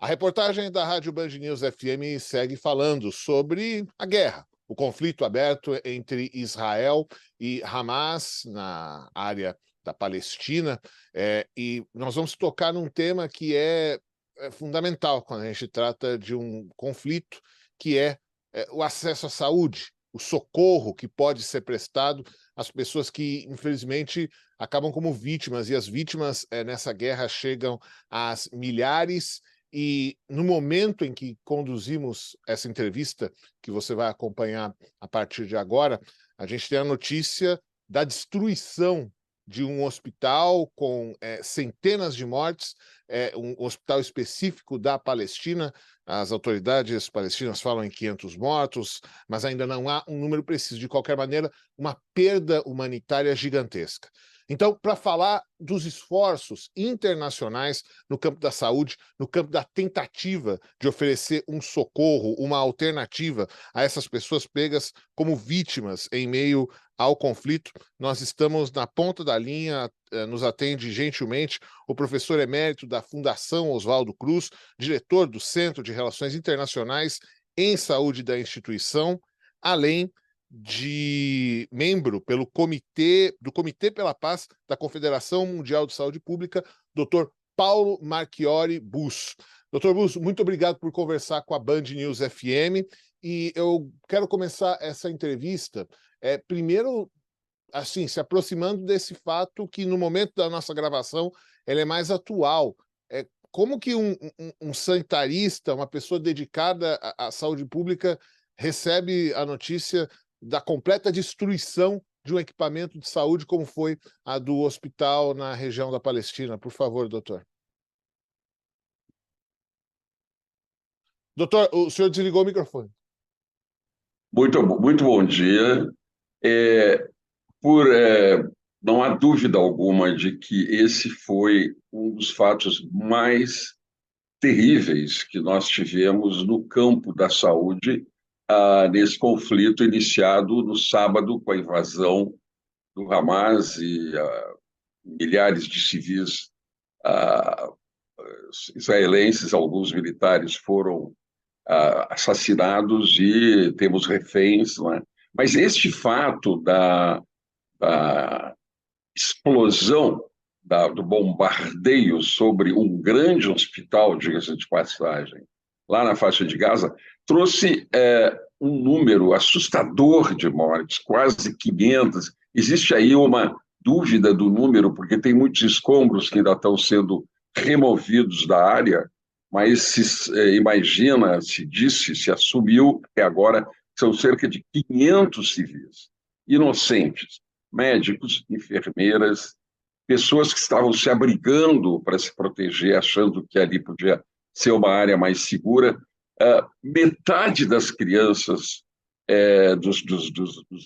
A reportagem da Rádio Band News FM segue falando sobre a guerra, o conflito aberto entre Israel e Hamas na área da Palestina. E nós vamos tocar num tema que é fundamental quando a gente trata de um conflito, que é o acesso à saúde, o socorro que pode ser prestado às pessoas que, infelizmente, acabam como vítimas, e as vítimas nessa guerra chegam às milhares. E no momento em que conduzimos essa entrevista, que você vai acompanhar a partir de agora, a gente tem a notícia da destruição de um hospital com centenas de mortes, um hospital específico da Palestina. As autoridades palestinas falam em 500 mortos, mas ainda não há um número preciso. De qualquer maneira, uma perda humanitária gigantesca. Então, para falar dos esforços internacionais no campo da saúde, no campo da tentativa de oferecer um socorro, uma alternativa a essas pessoas pegas como vítimas em meio ao conflito, nós estamos na ponta da linha. Nos atende gentilmente o professor emérito da Fundação Oswaldo Cruz, diretor do Centro de Relações Internacionais em Saúde da instituição, além de membro do Comitê pela Paz da Confederação Mundial de Saúde Pública, Dr. Paulo Marchiori Bus. Dr. Bus, muito obrigado por conversar com a Band News FM, e eu quero começar essa entrevista primeiro assim, se aproximando desse fato que no momento da nossa gravação ele é mais atual. Como que um sanitarista, uma pessoa dedicada à saúde pública, recebe a notícia da completa destruição de um equipamento de saúde como foi a do hospital na região da Palestina? Por favor, doutor. Doutor, o senhor desligou o microfone. Muito bom dia. Não há dúvida alguma de que esse foi um dos fatos mais terríveis que nós tivemos no campo da saúde, nesse conflito iniciado no sábado com a invasão do Hamas e milhares de civis israelenses, alguns militares foram assassinados e temos reféns, não é? Mas este fato da explosão do bombardeio sobre um grande hospital, diga-se de passagem, lá na faixa de Gaza, trouxe um número assustador de mortes, quase 500. Existe aí uma dúvida do número, porque tem muitos escombros que ainda estão sendo removidos da área, mas se assumiu que agora são cerca de 500 civis, inocentes, médicos, enfermeiras, pessoas que estavam se abrigando para se proteger, achando que ali podia ser uma área mais segura. Metade das crianças, dos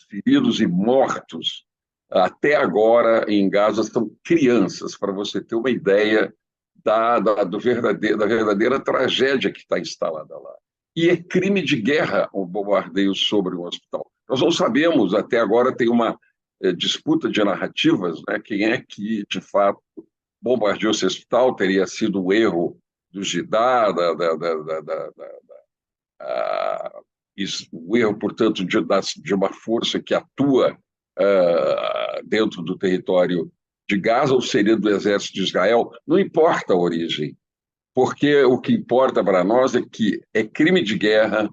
feridos e mortos, até agora em Gaza, são crianças, para você ter uma ideia da verdadeira tragédia que está instalada lá. E é crime de guerra o bombardeio sobre um hospital. Nós não sabemos, até agora tem uma disputa de narrativas, né? Quem é que, de fato, bombardeou esse hospital? Teria sido um erro do Jidá, o erro, portanto, de uma força que atua dentro do território de Gaza, ou seria do exército de Israel? Não importa a origem, porque o que importa para nós é que é crime de guerra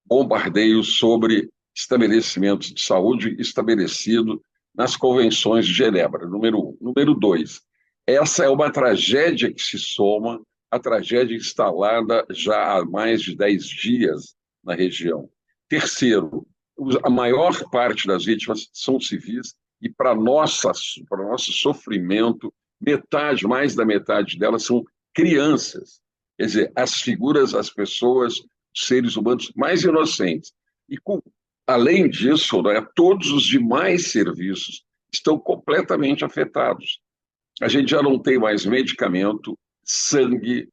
bombardeio sobre estabelecimentos de saúde estabelecido nas convenções de Genebra, número 1. Número 2, essa é uma tragédia que se soma à tragédia instalada já há mais de 10 dias na região. Terceiro, a maior parte das vítimas são civis e, para nosso sofrimento, mais da metade delas são crianças. Quer dizer, as pessoas, os seres humanos mais inocentes. E, além disso, né, todos os demais serviços estão completamente afetados. A gente já não tem mais medicamento, sangue,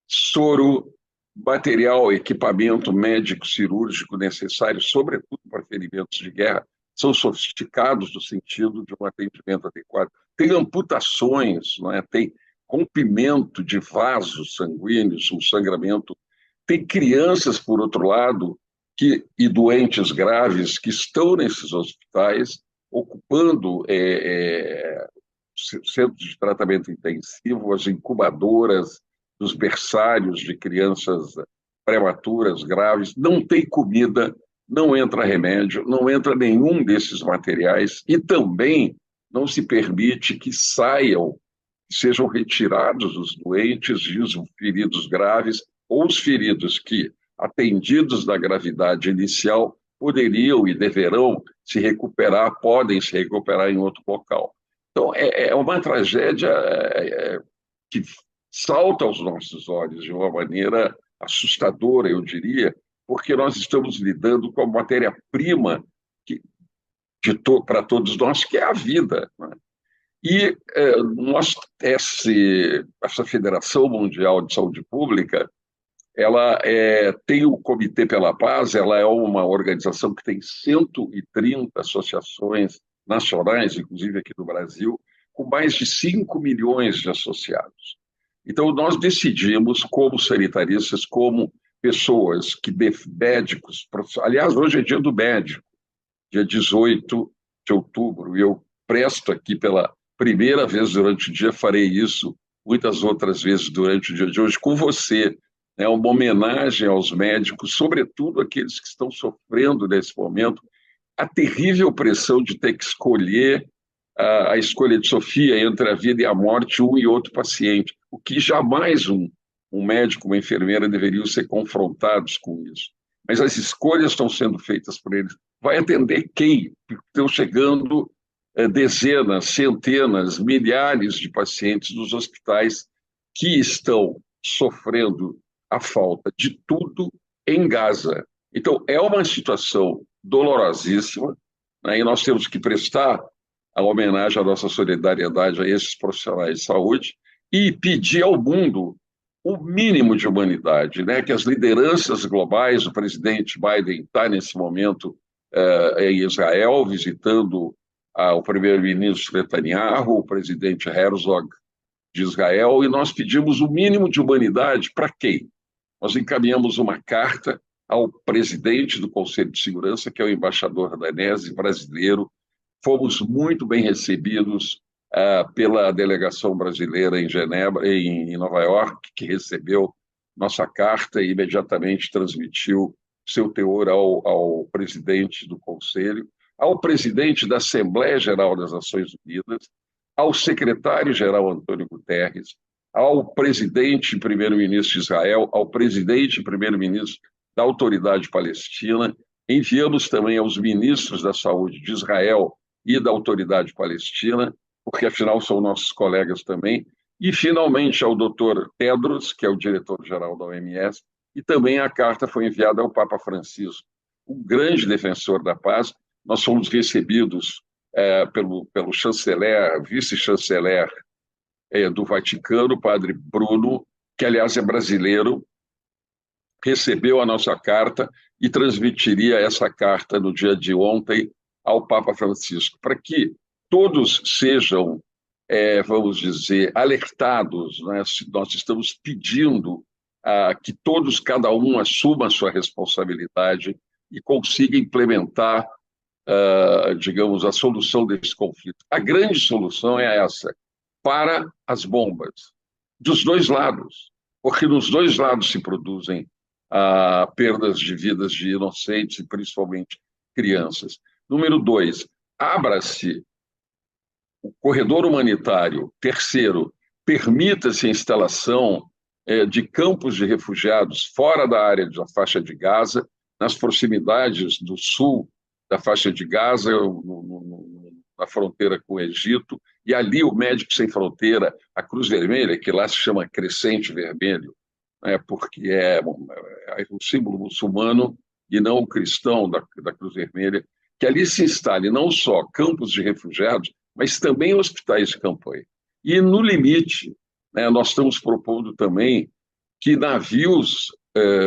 soro, material, equipamento médico, cirúrgico necessário, sobretudo para ferimentos de guerra, são sofisticados no sentido de um atendimento adequado. Tem amputações, não é? Tem rompimento de vasos sanguíneos, um sangramento. Tem crianças, por outro lado, e doentes graves que estão nesses hospitais, ocupando centros de tratamento intensivo, as incubadoras dos berçários de crianças prematuras, graves, não tem comida, não entra remédio, não entra nenhum desses materiais e também não se permite que saiam, sejam retirados os doentes e os feridos graves ou os feridos que, atendidos da gravidade inicial, poderiam e deverão se recuperar, podem se recuperar em outro local. Então, é uma tragédia que salta aos nossos olhos de uma maneira assustadora, eu diria, porque nós estamos lidando com a matéria-prima para todos nós, que é a vida. Né? E essa Federação Mundial de Saúde Pública, ela tem o Comitê pela Paz, ela é uma organização que tem 130 associações nacionais, inclusive aqui no Brasil, com mais de 5 milhões de associados. Então, nós decidimos, como sanitaristas, como pessoas médicos, aliás, hoje é dia do médico, dia 18 de outubro, e eu presto aqui pela primeira vez durante o dia, farei isso muitas outras vezes durante o dia de hoje com você, né, uma homenagem aos médicos, sobretudo aqueles que estão sofrendo nesse momento a terrível pressão de ter que escolher a escolha de Sofia entre a vida e a morte, um e outro paciente, o que jamais um médico, uma enfermeira deveriam ser confrontados com isso. Mas as escolhas estão sendo feitas por eles. Vai atender quem? Estão chegando dezenas, centenas, milhares de pacientes nos hospitais que estão sofrendo a falta de tudo em Gaza. Então, é uma situação dolorosíssima, né? E nós temos que prestar a homenagem à nossa solidariedade a esses profissionais de saúde e pedir ao mundo o mínimo de humanidade, né? Que as lideranças globais, o presidente Biden está nesse momento em Israel, visitando o primeiro-ministro Netanyahu, o presidente Herzog de Israel, e nós pedimos o mínimo de humanidade para quem? Nós encaminhamos uma carta ao presidente do Conselho de Segurança, que é o embaixador danese brasileiro. Fomos muito bem recebidos pela delegação brasileira em Genebra, em Nova York, que recebeu nossa carta e imediatamente transmitiu seu teor ao presidente do Conselho, ao presidente da Assembleia Geral das Nações Unidas, ao secretário-geral Antônio Guterres, ao presidente e primeiro-ministro de Israel, ao presidente e primeiro-ministro da Autoridade Palestina. Enviamos também aos ministros da Saúde de Israel e da Autoridade Palestina, porque afinal são nossos colegas também, e finalmente ao doutor Tedros, que é o diretor-geral da OMS, e também a carta foi enviada ao Papa Francisco, um grande defensor da paz. Nós fomos recebidos pelo chanceler, vice-chanceler do Vaticano, padre Bruno, que aliás é brasileiro, recebeu a nossa carta e transmitiria essa carta no dia de ontem ao Papa Francisco, para que todos sejam, vamos dizer, alertados, né? Nós estamos pedindo que todos, cada um, assuma a sua responsabilidade e consiga implementar, digamos, a solução desse conflito. A grande solução é essa: para as bombas, dos dois lados, porque nos dois lados se produzem perdas de vidas de inocentes e principalmente crianças. Número 2, abra-se o corredor humanitário. Terceiro, permita-se a instalação de campos de refugiados fora da área da faixa de Gaza, nas proximidades do sul da faixa de Gaza, na fronteira com o Egito, e ali o Médicos Sem Fronteira, a Cruz Vermelha, que lá se chama Crescente Vermelho, porque é o símbolo muçulmano e não o cristão da Cruz Vermelha, que ali se instale não só campos de refugiados, mas também hospitais de campanha. E, no limite, nós estamos propondo também que navios,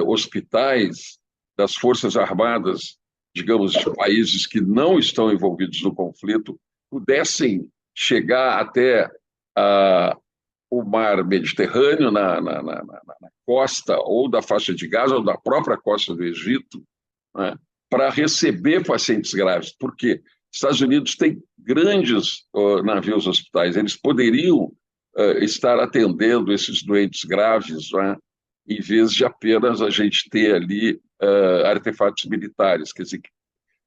hospitais das Forças Armadas, digamos, de países que não estão envolvidos no conflito, pudessem chegar até o mar Mediterrâneo, na costa ou da faixa de Gaza ou da própria costa do Egito, né, para receber pacientes graves, porque Estados Unidos tem grandes navios hospitais, eles poderiam estar atendendo esses doentes graves, né, em vez de apenas a gente ter ali artefatos militares. Quer dizer,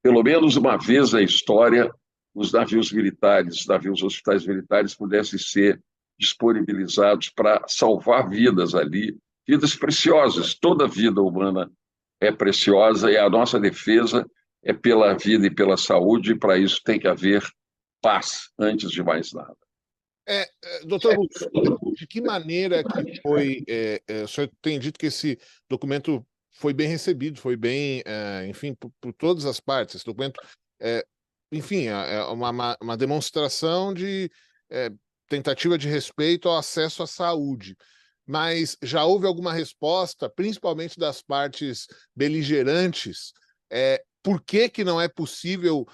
pelo menos uma vez na história, os navios militares, navios hospitais militares pudessem ser disponibilizados para salvar vidas ali, vidas preciosas. Toda vida humana é preciosa e a nossa defesa é pela vida e pela saúde, e para isso tem que haver paz, antes de mais nada. Doutor Lúcio, de que maneira que foi... o senhor tem dito que esse documento foi bem recebido, foi bem, enfim, por todas as partes. Esse documento, enfim, é uma demonstração de tentativa de respeito ao acesso à saúde. Mas já houve alguma resposta, principalmente das partes beligerantes, por que não é possível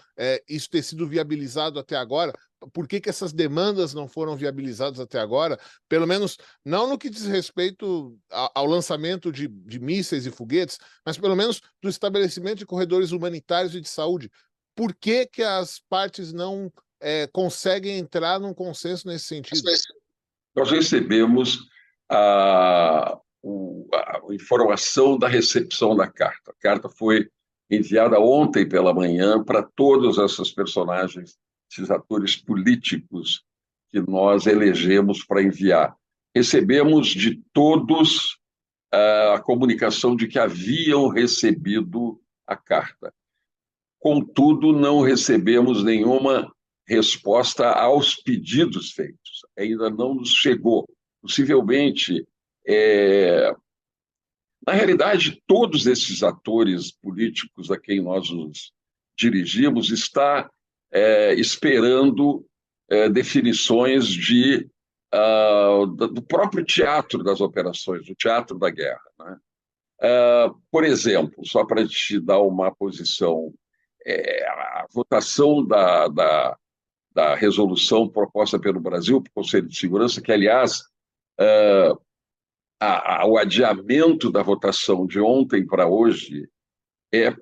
isso ter sido viabilizado até agora? Por que essas demandas não foram viabilizadas até agora? Pelo menos não no que diz respeito ao lançamento de mísseis e foguetes, mas pelo menos do estabelecimento de corredores humanitários e de saúde. Por que as partes não conseguem entrar num consenso nesse sentido? Nós recebemos a informação da recepção da carta. A carta foi enviada ontem pela manhã para todos esses personagens, esses atores políticos que nós elegemos para enviar. Recebemos de todos a comunicação de que haviam recebido a carta. Contudo, não recebemos nenhuma resposta aos pedidos feitos. Ainda não nos chegou. Possivelmente, na realidade, todos esses atores políticos a quem nós nos dirigimos estão esperando definições do próprio teatro das operações, do teatro da guerra, né? Por exemplo, só para te dar uma posição, a votação da resolução proposta pelo Brasil, para o Conselho de Segurança, que, aliás, o adiamento da votação de ontem para hoje,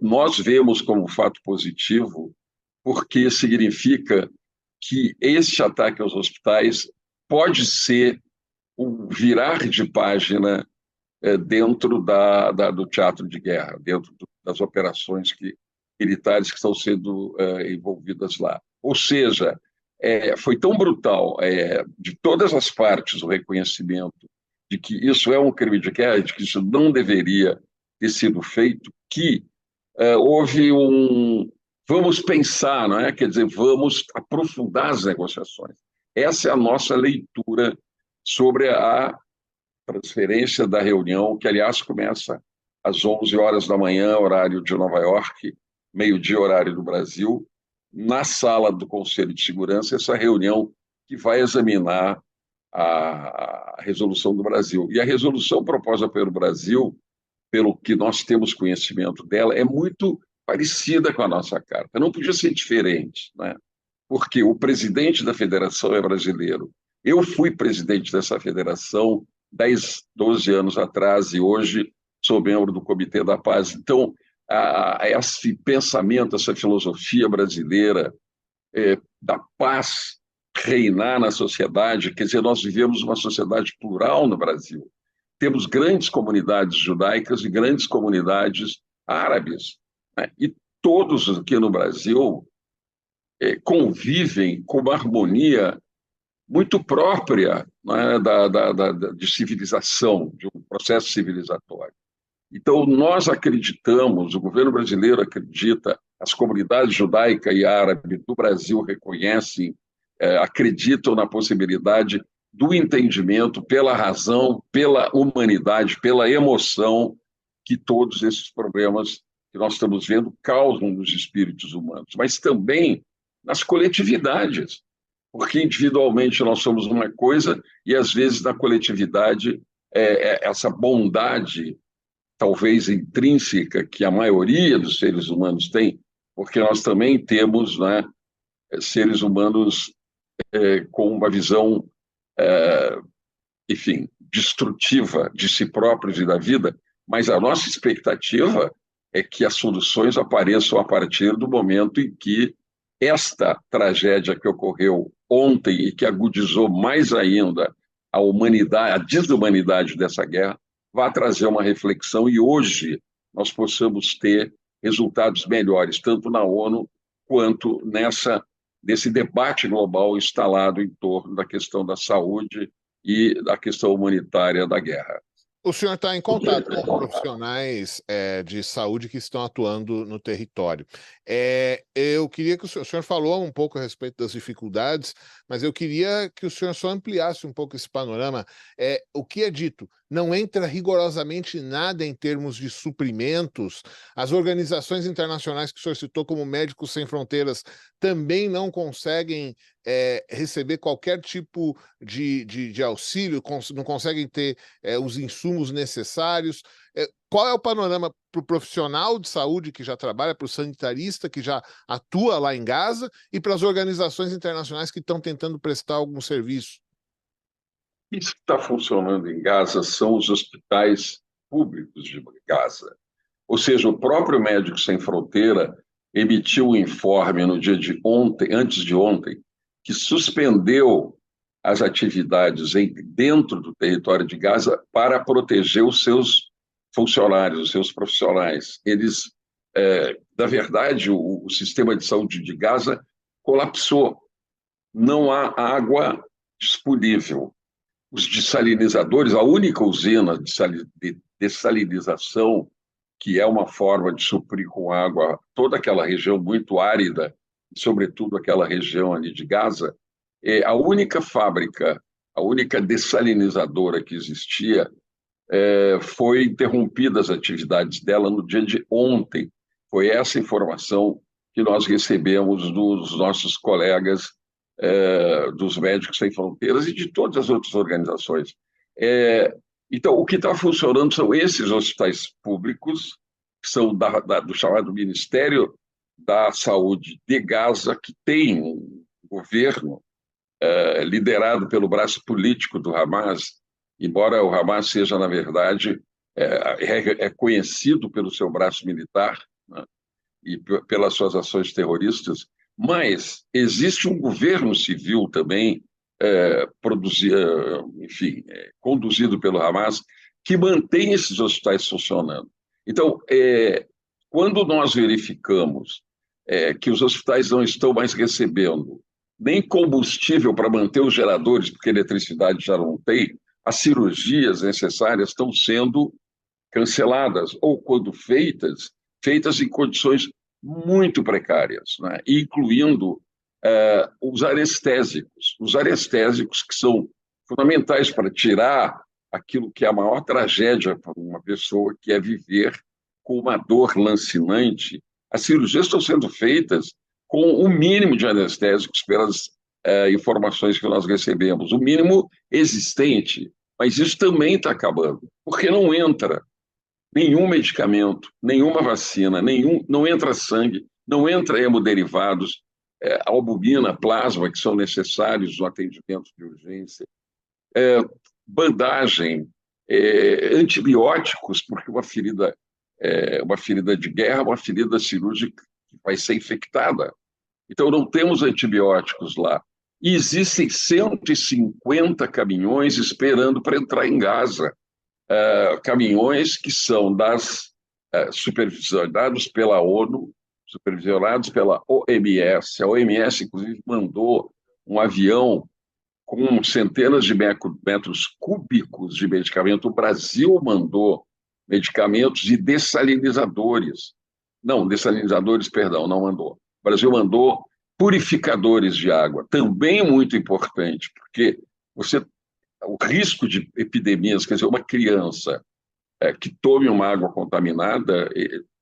nós vemos como fato positivo, porque significa que este ataque aos hospitais pode ser um virar de página dentro do teatro de guerra, dentro das operações militares que estão sendo envolvidas lá. Ou seja, foi tão brutal, de todas as partes, o reconhecimento de que isso é um crime de guerra, de que isso não deveria ter sido feito, que houve vamos pensar, não é? Quer dizer, vamos aprofundar as negociações. Essa é a nossa leitura sobre a transferência da reunião, que, aliás, começa às 11 horas da manhã, horário de Nova York, meio-dia, horário do Brasil, na sala do Conselho de Segurança, essa reunião que vai examinar a resolução do Brasil. E a resolução proposta pelo Brasil, pelo que nós temos conhecimento dela, é muito parecida com a nossa carta. Não podia ser diferente, né? Porque o presidente da federação é brasileiro. Eu fui presidente dessa federação 10, 12 anos atrás e hoje sou membro do Comitê da Paz. Então, esse pensamento, essa filosofia brasileira da paz reinar na sociedade, quer dizer, nós vivemos uma sociedade plural no Brasil. Temos grandes comunidades judaicas e grandes comunidades árabes, né? E todos aqui no Brasil convivem com uma harmonia muito própria, né, de civilização, de um processo civilizatório. Então, nós acreditamos, o governo brasileiro acredita, as comunidades judaica e árabe do Brasil reconhecem, acreditam na possibilidade do entendimento pela razão, pela humanidade, pela emoção que todos esses problemas que nós estamos vendo causam nos espíritos humanos, mas também nas coletividades, porque individualmente nós somos uma coisa e, às vezes, na coletividade, essa bondade, talvez intrínseca, que a maioria dos seres humanos tem, porque nós também temos, né, seres humanos com uma visão enfim, destrutiva de si próprios e da vida, mas a nossa expectativa é que as soluções apareçam a partir do momento em que esta tragédia que ocorreu ontem e que agudizou mais ainda a humanidade, a desumanidade dessa guerra, vai trazer uma reflexão e hoje nós possamos ter resultados melhores, tanto na ONU quanto nesse debate global instalado em torno da questão da saúde e da questão humanitária da guerra. O senhor está em contato com profissionais de saúde que estão atuando no território. Eu queria que o senhor falou um pouco a respeito das dificuldades, mas eu queria que o senhor só ampliasse um pouco esse panorama. O que é dito? Não entra rigorosamente nada em termos de suprimentos. As organizações internacionais que o senhor citou, como Médicos Sem Fronteiras, também não conseguem receber qualquer tipo de auxílio, não conseguem ter os insumos necessários. Qual é o panorama para o profissional de saúde que já trabalha, para o sanitarista que já atua lá em Gaza e para as organizações internacionais que estão tentando prestar algum serviço? Isso que está funcionando em Gaza são os hospitais públicos de Gaza. Ou seja, o próprio Médicos Sem Fronteira emitiu um informe no dia de ontem, antes de ontem, que suspendeu as atividades dentro do território de Gaza para proteger os seus funcionários, os seus profissionais. Eles, na verdade, o sistema de saúde de Gaza colapsou. Não há água disponível. Os dessalinizadores, a única usina de dessalinização, que é uma forma de suprir com água toda aquela região muito árida, sobretudo aquela região ali de Gaza, a única fábrica, a única dessalinizadora que existia, foi interrompida as atividades dela no dia de ontem. Foi essa informação que nós recebemos dos nossos colegas dos Médicos Sem Fronteiras e de todas as outras organizações. Então, o que está funcionando são esses hospitais públicos, que são do chamado Ministério da Saúde de Gaza, que tem um governo liderado pelo braço político do Hamas, embora o Hamas seja, na verdade, conhecido pelo seu braço militar, né, e pelas suas ações terroristas, mas existe um governo civil também, conduzido pelo Hamas, que mantém esses hospitais funcionando. Então, quando nós verificamos que os hospitais não estão mais recebendo nem combustível para manter os geradores, porque a eletricidade já não tem, as cirurgias necessárias estão sendo canceladas, ou quando feitas em condições muito precárias, né? Incluindo os anestésicos. Os anestésicos que são fundamentais para tirar aquilo que é a maior tragédia para uma pessoa, que é viver com uma dor lancinante. As cirurgias estão sendo feitas com o mínimo de anestésicos, pelas informações que nós recebemos, o mínimo existente, mas isso também está acabando, porque não entra nenhum medicamento, nenhuma vacina, não entra sangue, não entra hemoderivados, albumina, plasma, que são necessários no atendimento de urgência, bandagem, antibióticos, porque uma ferida de guerra, uma ferida cirúrgica que vai ser infectada. Então, não temos antibióticos lá. E existem 150 caminhões esperando para entrar em Gaza. Caminhões que são supervisionados pela ONU, supervisionados pela OMS. A OMS, inclusive, mandou um avião com centenas de metros cúbicos de medicamento. O Brasil mandou medicamentos e dessalinizadores. Não, dessalinizadores, perdão, não mandou. O Brasil mandou purificadores de água, também muito importante, porque o risco de epidemias, quer dizer, uma criança que tome uma água contaminada,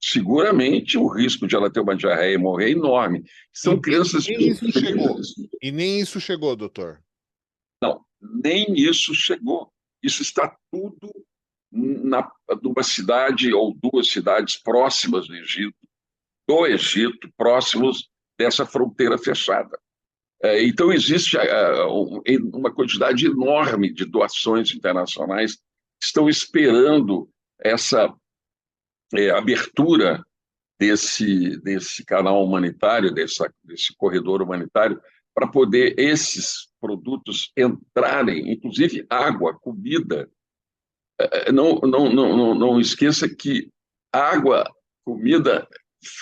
seguramente o risco de ela ter uma diarreia e morrer é enorme. São crianças... E nem isso chegou, doutor? Não, nem isso chegou. Isso está tudo numa cidade ou duas cidades próximas do Egito, próximos dessa fronteira fechada. Então, existe uma quantidade enorme de doações internacionais que estão esperando essa abertura desse canal humanitário, desse corredor humanitário, para poder esses produtos entrarem, inclusive água, comida. Não esqueça que água, comida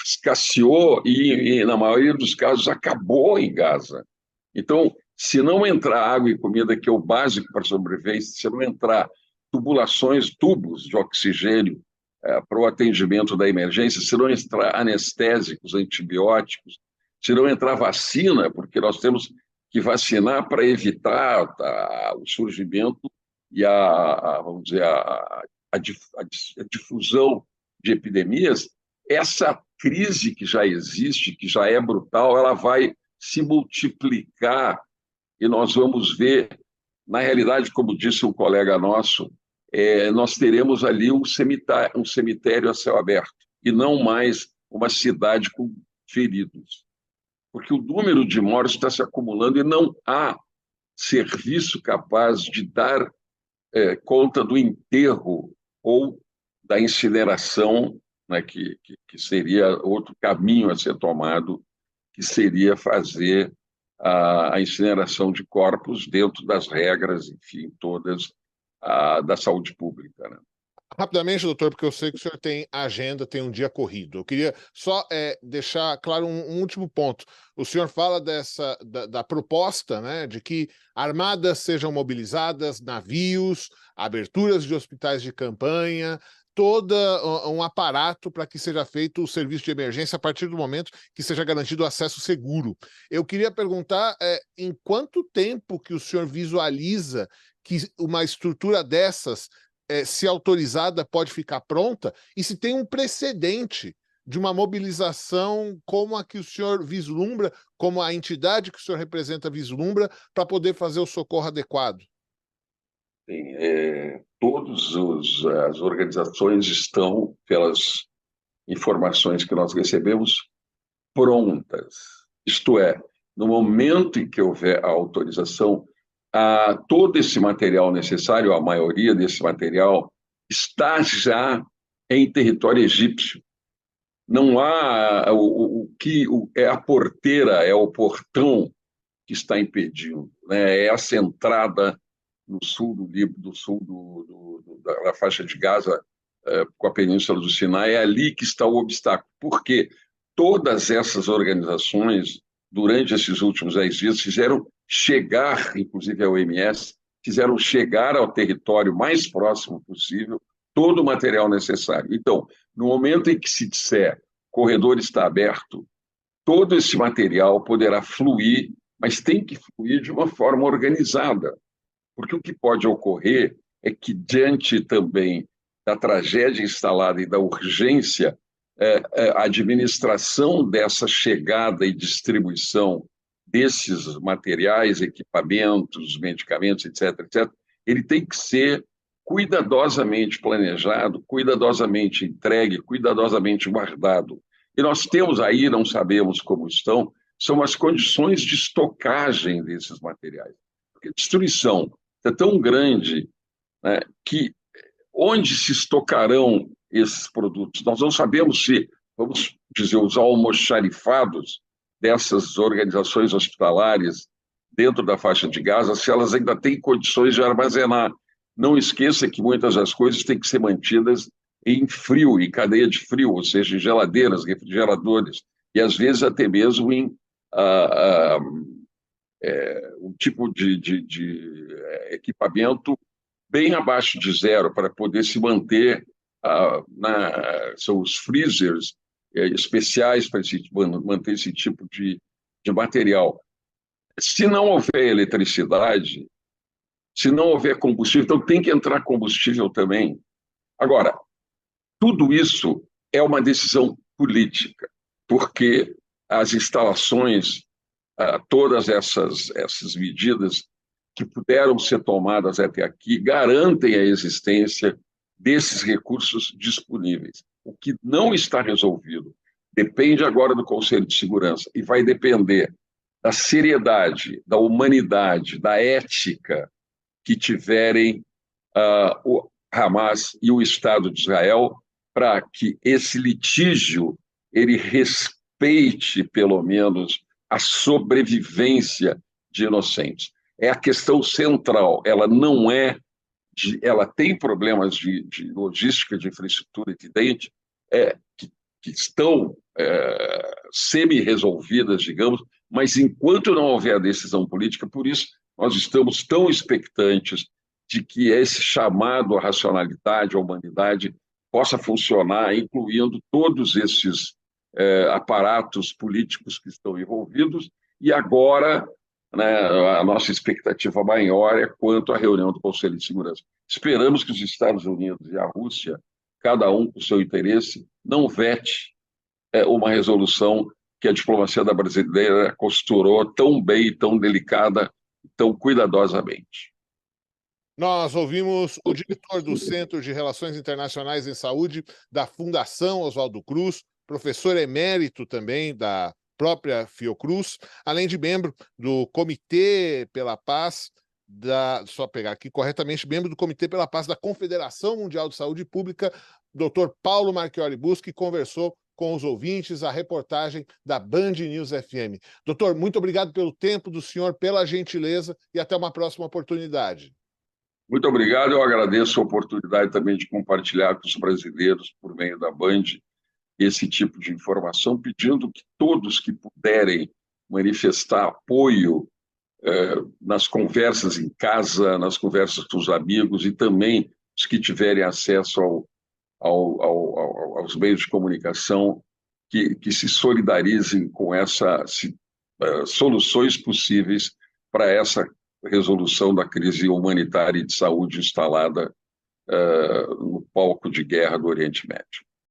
escasseou e, na maioria dos casos, acabou em Gaza. Então, se não entrar água e comida, que é o básico para a sobrevivência, se não entrar tubos de oxigênio para o atendimento da emergência, se não entrar anestésicos, antibióticos, se não entrar vacina, porque nós temos que vacinar para evitar o surgimento e vamos dizer, a difusão de epidemias, essa crise que já existe, que já é brutal, ela vai se multiplicar e nós vamos ver, na realidade, como disse um colega nosso, nós teremos ali um cemitério a céu aberto e não mais uma cidade com feridos. Porque o número de mortes está se acumulando e não há serviço capaz de dar conta do enterro ou da incineração, né, que seria outro caminho a ser tomado, que seria fazer a incineração de corpos dentro das regras, enfim, todas da saúde pública, né? Rapidamente, doutor, porque eu sei que o senhor tem agenda, tem um dia corrido. Eu queria só deixar claro um último ponto. O senhor fala da proposta, né, de que armadas sejam mobilizadas, navios, aberturas de hospitais de campanha, todo um aparato para que seja feito o serviço de emergência a partir do momento que seja garantido acesso seguro. Eu queria perguntar em quanto tempo que o senhor visualiza que uma estrutura dessas, se autorizada, pode ficar pronta, e se tem um precedente de uma mobilização como a que o senhor vislumbra, como a entidade que o senhor representa vislumbra, para poder fazer o socorro adequado. Sim, todas as organizações estão, pelas informações que nós recebemos, prontas. Isto é, no momento em que houver a autorização, todo esse material necessário, a maioria desse material, está já em território egípcio. Não há o que é a porteira, é o portão que está impedindo, né? É essa entrada no sul do sul da faixa de Gaza, com a Península do Sinai, é ali que está o obstáculo. Porque todas essas organizações, durante esses últimos 10 dias, fizeram chegar, inclusive a OMS, fizeram chegar ao território mais próximo possível todo o material necessário. Então, no momento em que se disser o corredor está aberto, todo esse material poderá fluir, mas tem que fluir de uma forma organizada. Porque o que pode ocorrer é que, diante também da tragédia instalada e da urgência, a administração dessa chegada e distribuição desses materiais, equipamentos, medicamentos, etc., ele tem que ser cuidadosamente planejado, cuidadosamente entregue, cuidadosamente guardado. E nós temos aí, não sabemos como estão, são as condições de estocagem desses materiais. Porque a destruição é tão grande, né, que onde se estocarão esses produtos? Nós não sabemos se, vamos dizer, os almoxarifados dessas organizações hospitalares dentro da faixa de Gaza, se elas ainda têm condições de armazenar. Não esqueça que muitas das coisas têm que ser mantidas em frio, em cadeia de frio, ou seja, em geladeiras, refrigeradores, e às vezes até mesmo em um tipo de equipamento bem abaixo de zero, para poder se manter, são os freezers especiais para manter esse tipo de material. Se não houver eletricidade, se não houver combustível, então tem que entrar combustível também. Agora, tudo isso é uma decisão política, porque as instalações, todas essas medidas que puderam ser tomadas até aqui garantem a existência desses recursos disponíveis. O que não está resolvido depende agora do Conselho de Segurança e vai depender da seriedade, da humanidade, da ética que tiverem o Hamas e o Estado de Israel para que esse litígio ele respeite, pelo menos, a sobrevivência de inocentes. É a questão central, ela não é ela tem problemas de logística, de infraestrutura evidente, que estão semi-resolvidas, digamos, mas enquanto não houver decisão política, por isso nós estamos tão expectantes de que esse chamado à racionalidade, à humanidade, possa funcionar, incluindo todos esses aparatos políticos que estão envolvidos, e agora, né, a nossa expectativa maior é quanto à reunião do Conselho de Segurança. Esperamos que os Estados Unidos e a Rússia, cada um com o seu interesse, não vete uma resolução que a diplomacia da brasileira costurou tão bem, tão delicada, tão cuidadosamente. Nós ouvimos o diretor do Centro de Relações Internacionais em Saúde da Fundação Oswaldo Cruz, professor emérito também da própria Fiocruz, além de membro do Comitê pela Paz só pegar aqui corretamente, membro do Comitê pela Paz da Confederação Mundial de Saúde Pública, Dr. Paulo Marchiori Buschi, conversou com os ouvintes, a reportagem da Band News FM. Doutor, muito obrigado pelo tempo do senhor, pela gentileza e até uma próxima oportunidade. Muito obrigado, eu agradeço a oportunidade também de compartilhar com os brasileiros, por meio da Band, esse tipo de informação, pedindo que todos que puderem manifestar apoio nas conversas em casa, nas conversas com os amigos e também os que tiverem acesso aos meios de comunicação, que se solidarizem com essas soluções possíveis para essa resolução da crise humanitária e de saúde instalada no palco de guerra do Oriente Médio.